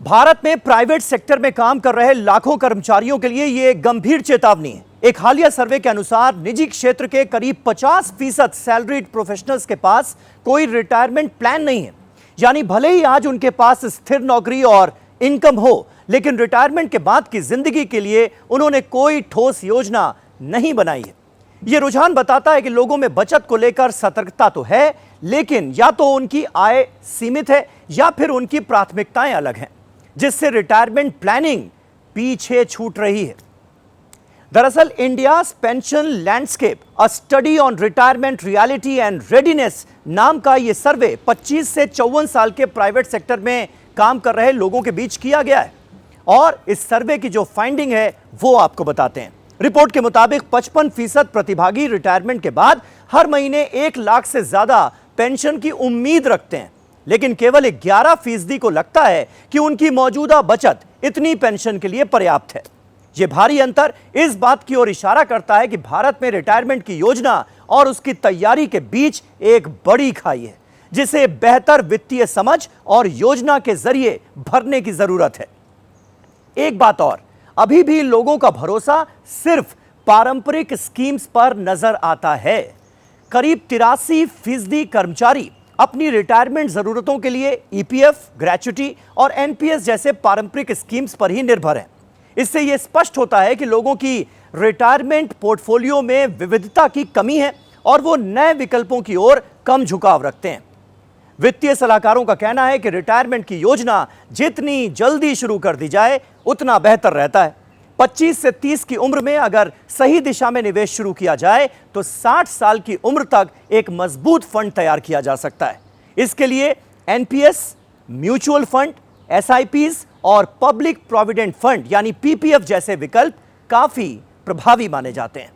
भारत में private sector में काम कर रहे लाखों कर्मचारियों के लिए यह एक गंभीर चेतावनी है। एक हालिया सर्वे के अनुसार निजी क्षेत्र के करीब 50% सैलरीड प्रोफेशनल्स के पास कोई रिटायरमेंट प्लान नहीं है। यानी भले ही आज उनके पास स्थिर नौकरी और इनकम हो, लेकिन रिटायरमेंट के बाद की जिंदगी के लिए उन्होंने कोई ठोस योजना नहीं बनाई है। यह रुझान बताता है कि लोगों में बचत को लेकर सतर्कता तो है, लेकिन या तो उनकी आय सीमित है या फिर उनकी प्राथमिकताएं अलग हैं, जिससे रिटायरमेंट प्लानिंग पीछे छूट रही है। दरअसल India's pension landscape a study on retirement reality and readiness नाम का यह सर्वे 25 से 54 साल के प्राइवेट सेक्टर में काम कर रहे लोगों के बीच किया गया है और इस सर्वे की जो फाइंडिंग है वो आपको बताते हैं। रिपोर्ट के मुताबिक 55% प्रतिभागी रिटायरमेंट के बाद हर महीने 1 लाख से ज्यादा पेंशन की उम्मीद रखते हैं, लेकिन केवल 11% को लगता है कि उनकी मौजूदा बचत इतनी पेंशन के लिए पर्याप्त है। यह भारी अंतर इस बात की ओर इशारा करता है कि भारत में रिटायरमेंट की योजना और उसकी तैयारी के बीच एक बड़ी खाई है, जिसे बेहतर वित्तीय समझ और योजना के जरिए भरने की जरूरत है। एक बात और, अभी भी लोगों का भरोसा सिर्फ पारंपरिक स्कीम्स पर नजर आता है। करीब 83% कर्मचारी अपनी रिटायरमेंट जरूरतों के लिए ईपीएफ, ग्रेच्युटी और एनपीएस जैसे पारंपरिक स्कीम्स पर ही निर्भर हैं। इससे यह स्पष्ट होता है कि लोगों की रिटायरमेंट पोर्टफोलियो में विविधता की कमी है और वो नए विकल्पों की ओर कम झुकाव रखते हैं। वित्तीय सलाहकारों का कहना है कि रिटायरमेंट की योजना जितनी जल्दी शुरू कर दी जाए उतना बेहतर रहता है। 25 से 30 की उम्र में अगर सही दिशा में निवेश शुरू किया जाए तो 60 साल की उम्र तक एक मजबूत फंड तैयार किया जा सकता है। इसके लिए एनपीएस, म्यूचुअल फंड, एसआईपीज और पब्लिक प्रोविडेंट फंड यानी पीपीएफ जैसे विकल्प काफी प्रभावी माने जाते हैं।